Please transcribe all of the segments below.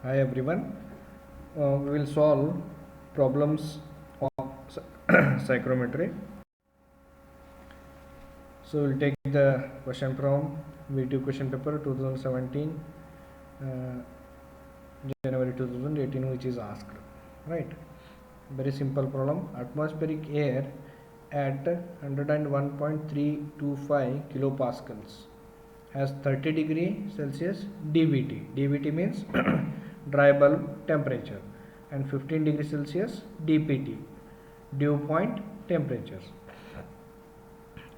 Hi everyone. We will solve problems of psychrometry. So we'll take the question from V2 question paper 2017 uh, January 2018, which is asked. Right. Very simple problem. Atmospheric air at 101.325 kilopascals has 30 degree Celsius DVT. DVT means dry bulb temperature, and 15 degree Celsius DPT, dew point temperature.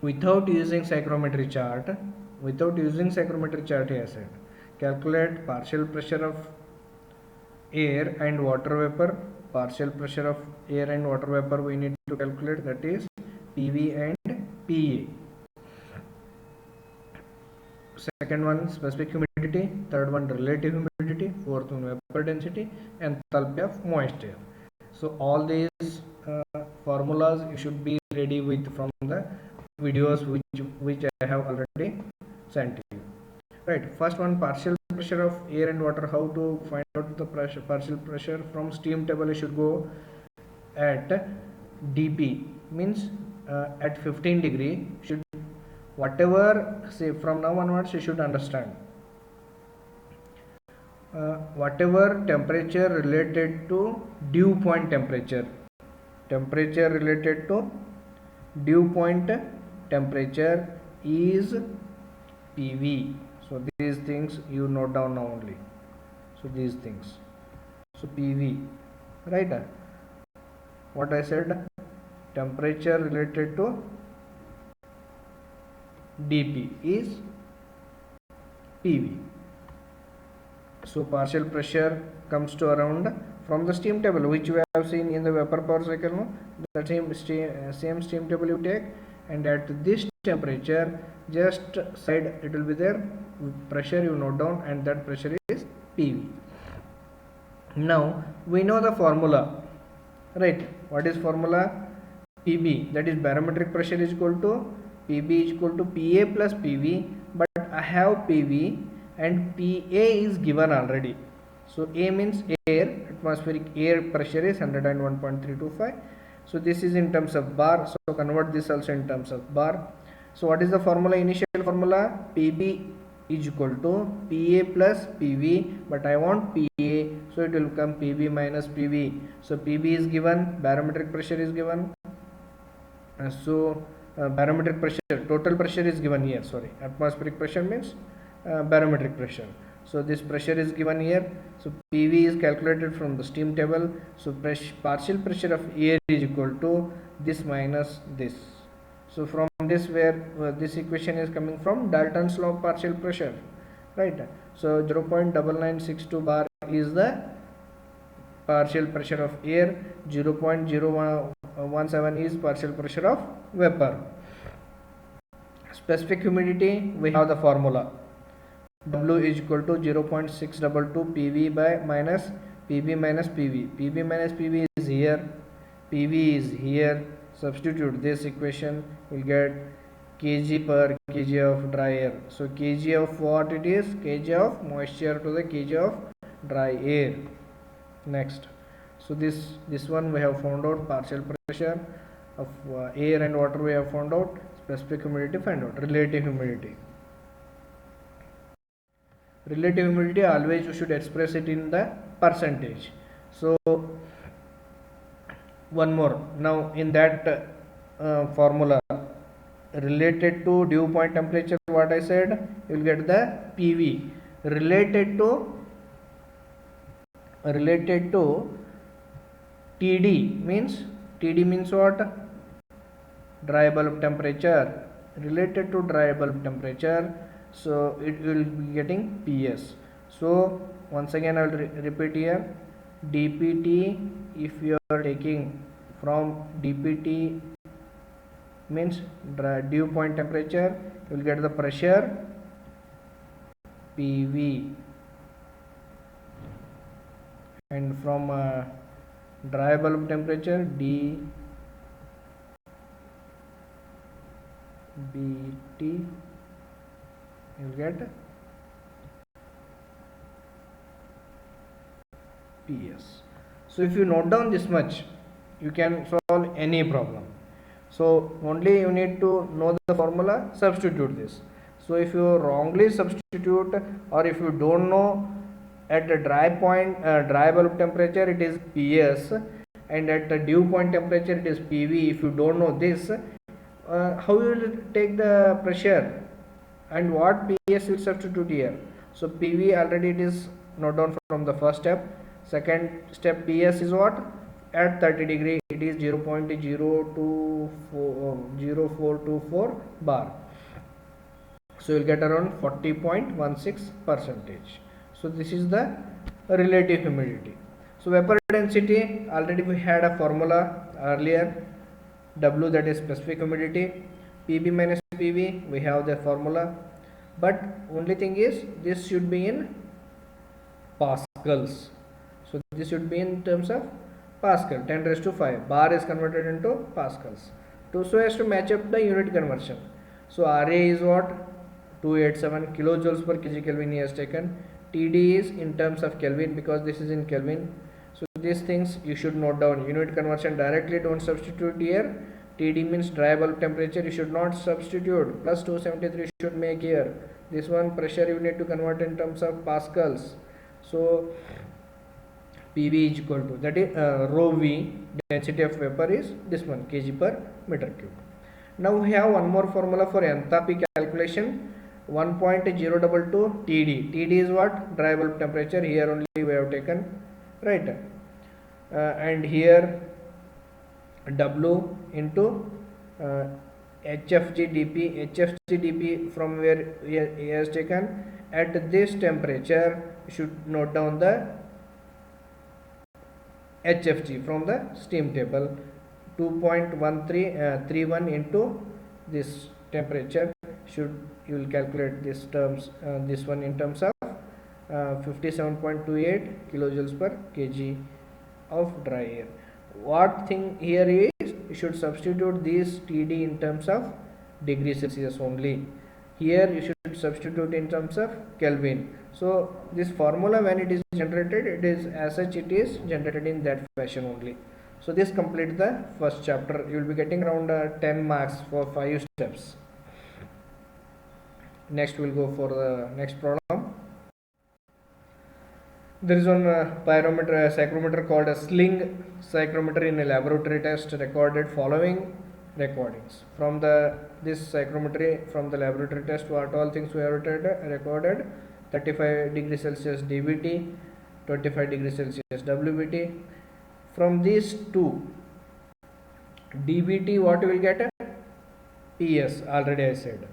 Without using psychrometry chart he has said, calculate partial pressure of air and water vapor. Partial pressure of air and water vapor we need to calculate, that is PV and PA. Second one specific humidity, third one relative humidity, fourth one vapor density, and enthalpy of moisture. So all these formulas you should be ready with from the videos which I have already sent to you. Right, first one, partial pressure of air and water. How to find out the pressure, partial pressure? From steam table you should go at dp, means at 15 degree should, whatever, say from now onwards you should understand whatever temperature related to dew point temperature, temperature related to dew point temperature is PV. So these things you note down now only. So these things, so PV, right? What I said, temperature related to dp is PV. So partial pressure comes to around, from the steam table which we have seen in the vapor power cycle, no? The same steam table you take, and at this temperature just side it will be there pressure, you note down, and that pressure is PV. Now we know the formula, right? What is formula? PB, that is barometric pressure, is equal to PB is equal to PA plus PV, but I have PV and PA is given already. So A means air, atmospheric air pressure is 101.325. So this is in terms of bar, so convert this also in terms of bar. So what is the formula? Initial formula, PB is equal to PA plus PV, but I want PA, so it will become PB minus PV. So PB is given, barometric pressure is given, barometric pressure, total pressure is given here, sorry, atmospheric pressure means barometric pressure. So this pressure is given here, so PV is calculated from the steam table. So partial pressure of air is equal to this minus this. So from this, where this equation is coming from Dalton's law of partial pressure, right? So 0.9962 bar is the partial pressure of air, 0.017 is partial pressure of vapor. Specific humidity, we have the formula, W is equal to 0.622 PV by minus PB minus PV. PB minus PV is here, PV is here. Substitute this equation, we'll get kg per kg of dry air. So kg of what it is? Kg of moisture to the kg of dry air. Next, so this one we have found out, partial pressure of air and water we have found out, specific humidity find out, relative humidity. Relative humidity, always you should express it in the percentage. So one more, now in that formula related to dew point temperature, what I said, you will get the PV related to TD means what? Dry bulb temperature, related to dry bulb temperature, so it will be getting PS. So once again I will repeat here, dpt, if you are taking from dpt means dew point temperature, you will get the pressure PV, and from dry bulb temperature dBT, you will get PS. So if you note down this much, you can solve any problem. So only you need to know the formula, substitute this. So if you wrongly substitute, or if you don't know, at the dry bulb temperature it is PS, and at the dew point temperature it is PV. If you don't know this, how you will take the pressure, and what PS will substitute here? So PV already it is noted down from the first step. Second step, PS is what? At 30 degree it is 0.0424 bar. So you will get around 40.16%. So this is the relative humidity. So vapor density, already we had a formula earlier. W, that is specific humidity. PB minus PV, we have the formula. But only thing is, this should be in pascals. So this should be in terms of Pascal. 10 raised to 5. Bar is converted into pascals. So as to match up the unit conversion. So RA is what? 287 kilojoules per kg Kelvin he has taken. TD is in terms of Kelvin, because this is in Kelvin. So these things you should note down. Unit conversion directly don't substitute here. TD means dry bulb temperature, you should not substitute. Plus 273 should make here. This one pressure you need to convert in terms of pascals. So PV is equal to, that is rho V, density of vapor is this one, kg per meter cube. Now we have one more formula for enthalpy calculation, 1.022 TD. TD is what? Dry bulb temperature. Here only we have taken, right? And here W into HFG dP. HFG dP from where he has taken. At this temperature, you should note down the HFG from the steam table. 2.1331 into this temperature. You will calculate this terms, this one in terms of 57.28 kilojoules per kg of dry air. What thing here is, you should substitute this TD in terms of degree Celsius only. Here you should substitute in terms of Kelvin. So this formula, when it is generated, it is as such, it is generated in that fashion only. So this completes the first chapter. You will be getting around 10 marks for 5 steps. Next we will go for the next problem. There is one psychrometer called a sling psychrometer in a laboratory test, recorded following recordings. From this psychrometry, from the laboratory test, what all things we have recorded: 35 degrees Celsius DBT, 25 degrees Celsius WBT. From these two, DBT, what you will get? PS, already I said.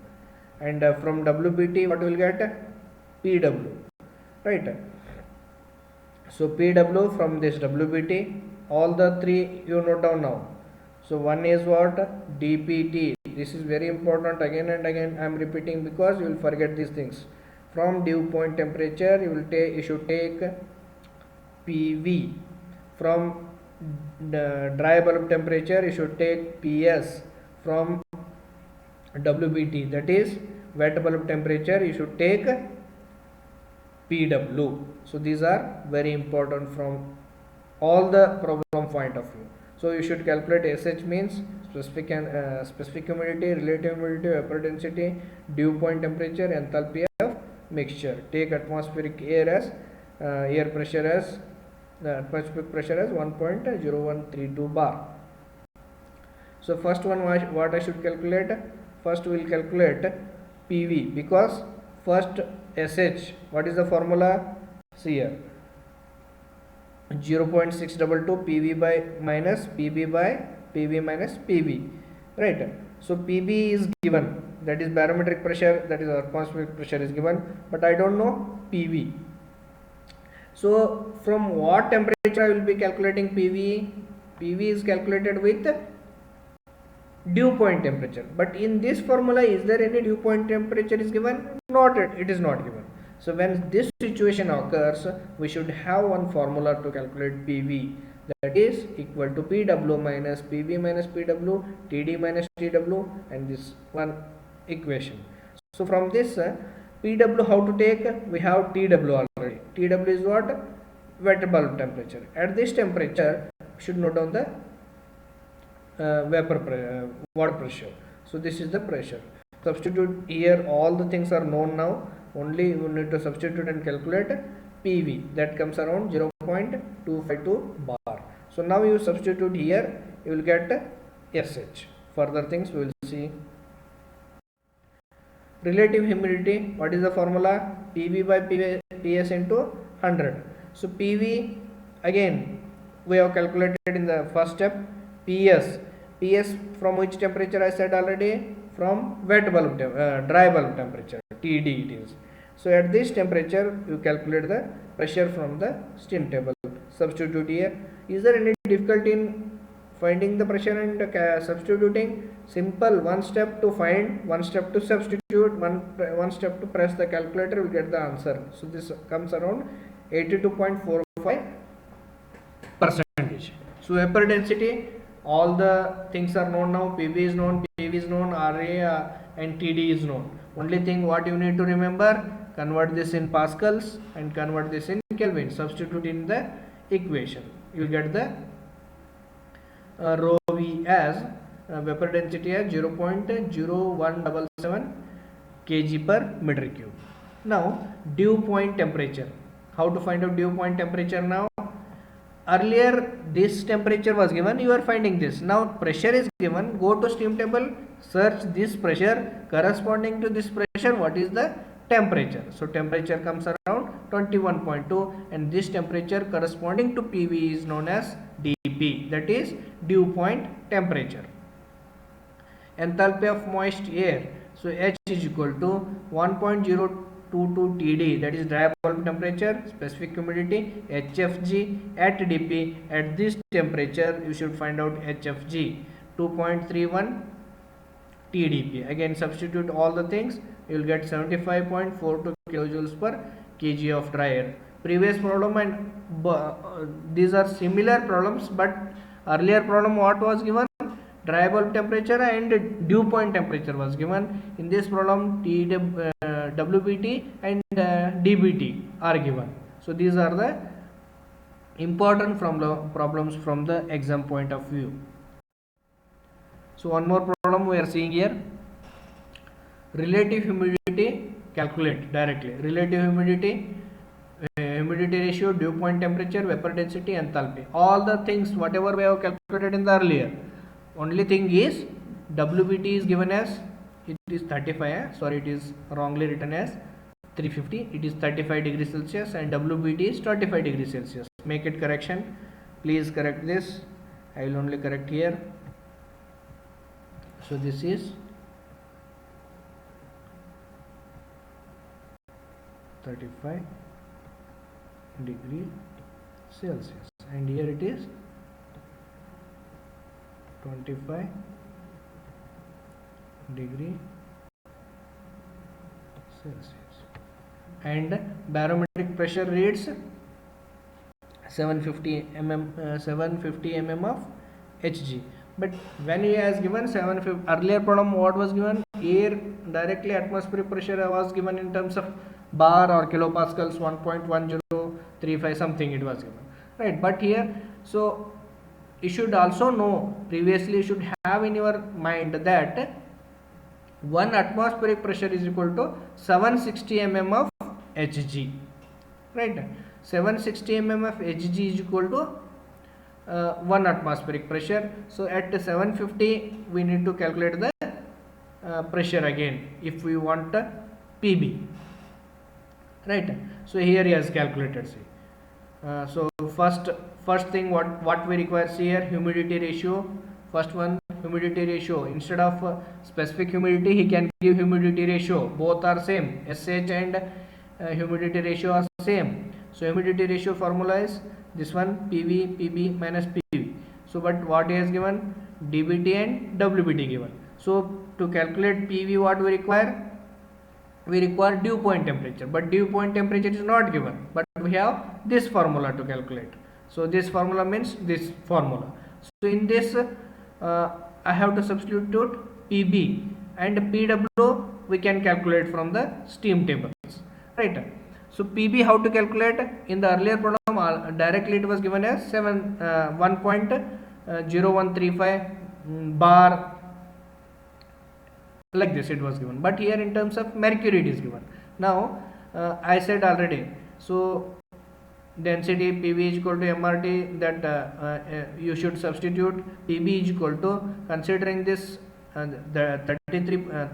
And from WBT, what you will get? PW, right? So PW from this WBT, all the three you note down now. So one is what? DPT. This is very important. Again and again I am repeating, because you will forget these things. From dew point temperature, you should take PV. From the dry bulb temperature, you should take PS. From WBT, that is wet bulb temperature, you should take PW. So these are very important from all the problem point of view. So you should calculate SH, means specific humidity, relative humidity, vapor density, dew point temperature, enthalpy of mixture. Take atmospheric air as air pressure as atmospheric pressure as 1.0132 bar. So first one, what I should calculate? First we will calculate PV, because first SH, what is the formula? See here, 0.622 PV by minus PB by PV minus PV, right? So PB is given, that is barometric pressure, that is atmospheric pressure is given, but I don't know PV. So from what temperature I will be calculating PV? PV is calculated with dew point temperature, but in this formula, is there any dew point temperature is given? Not, it is not given. So when this situation occurs, we should have one formula to calculate PV, that is equal to PW minus PV minus PW, TD minus TW, and this one equation. So from this PW, how to take? We have TW already. TW is what? wet bulb temperature. At this temperature, should note down the water pressure. So this is the pressure. Substitute here, all the things are known now. Only you need to substitute and calculate PV, that comes around 0.252 bar. So now you substitute here, you will get SH. Further things we will see. Relative humidity, what is the formula? PV by PS into 100. So PV, again we have calculated in the first step. PS from which temperature I said already? From wet bulb, dry bulb temperature, TD it is. So at this temperature you calculate the pressure from the steam table. Substitute here. Is there any difficulty in finding the pressure and substituting? Simple, one step to find, one step to substitute, one step to press the calculator, will get the answer. So this comes around 82.45%. So vapor density, all the things are known now. PV is known, PV is known, RA and TD is known. Only thing what you need to remember, convert this in pascals and convert this in Kelvin. Substitute in the equation. You will get the rho V as vapor density as 0.0177 kg per meter cube. Now dew point temperature. How to find out dew point temperature now? Earlier this temperature was given, you are finding this. Now pressure is given, go to steam table, search this pressure, corresponding to this pressure what is the temperature. So temperature comes around 21.2 and this temperature corresponding to PV is known as dP, that is dew point temperature. Enthalpy of moist air, so H is equal to 1.022 TD, that is dry bulb temperature. Specific humidity HFG at dP. At this temperature you should find out HFG 2.31 TDP. Again substitute all the things, you will get 75.42 kilojoules per kg of dry air. Previous problem and these are similar problems, but earlier problem what was given? Dry bulb temperature and dew point temperature was given. In this problem WBT and DBT are given. So these are the important problems from the exam point of view. So one more problem we are seeing here. Relative humidity, calculate directly. Relative humidity, humidity ratio, dew point temperature, vapor density, enthalpy. All the things whatever we have calculated in the earlier. Only thing is WBT is given as, it is 35, sorry it is wrongly written as 350, it is 35 degrees Celsius and WBT is 25 degrees Celsius. Make it correction, please correct this. I will only correct here. So this is 35 degree Celsius and here it is 25 degree Celsius and barometric pressure reads 750 mm of Hg. But when he has given 750, earlier problem what was given? Air directly atmospheric pressure was given in terms of bar or kilopascals, 1.1035 something it was given, right? But here, so you should also know, previously you should have in your mind that 1 atmospheric pressure is equal to 760 mm of Hg, right? 760 mm of Hg is equal to 1 atmospheric pressure. So at 750 we need to calculate the pressure again if we want PB, right? So here he has calculated, see. So first thing what we require, see here, humidity ratio. First one, humidity ratio. Instead of specific humidity he can give humidity ratio, both are same, SH and humidity ratio are same. So humidity ratio formula is this one, PB minus PV. So but what he has given, DBT and WBT given. So to calculate PV what we require? We require dew point temperature, but dew point temperature is not given, but we have this formula to calculate. So this formula means this formula. So in this I have to substitute PB and PW we can calculate from the steam tables, right? So PB how to calculate? In the earlier problem directly it was given as 1.0135 bar, like this it was given, but here in terms of mercury it is given. Now I said already, so density PV is equal to MRT, that you should substitute PB is equal to, considering this the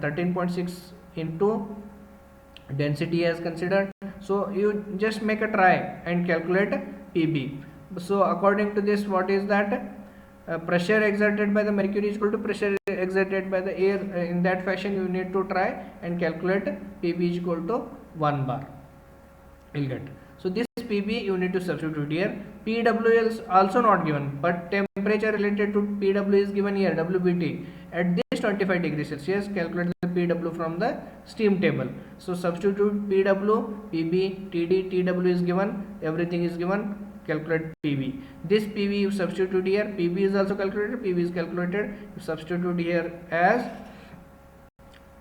13.6 into density as considered, so you just make a try and calculate PB. So according to this, what is that? Pressure exerted by the mercury is equal to pressure exerted by the air. In that fashion you need to try and calculate PB is equal to 1 bar, you'll get. So this PB you need to substitute here. PW is also not given, but temperature related to PW is given here, WBT. At this 25 degrees Celsius, calculate the PW from the steam table. So substitute PW, PB, TD, TW is given, everything is given, calculate PV. This PV you substitute here, PB is also calculated, PV is calculated, you substitute here as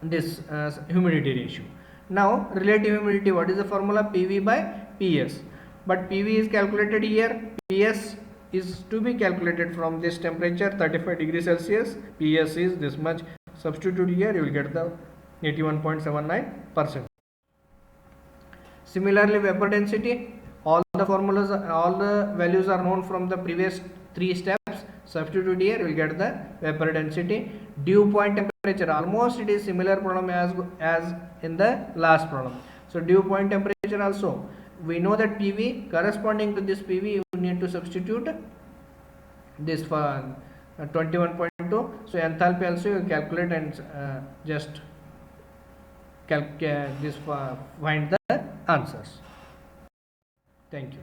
this humidity ratio. Now relative humidity, what is the formula? PV by PS, but PV is calculated here, PS is to be calculated from this temperature 35 degrees Celsius, PS is this much, substitute here, you will get the 81.79%. Similarly, vapor density, all the formulas, all the values are known from the previous 3 steps, substitute here, you will get the vapor density. Dew point temperature, almost it is similar problem as in the last problem. So dew point temperature also, we know that PV, corresponding to this PV you need to substitute this for 21.2. so enthalpy also you calculate and just find the answers. Thank you.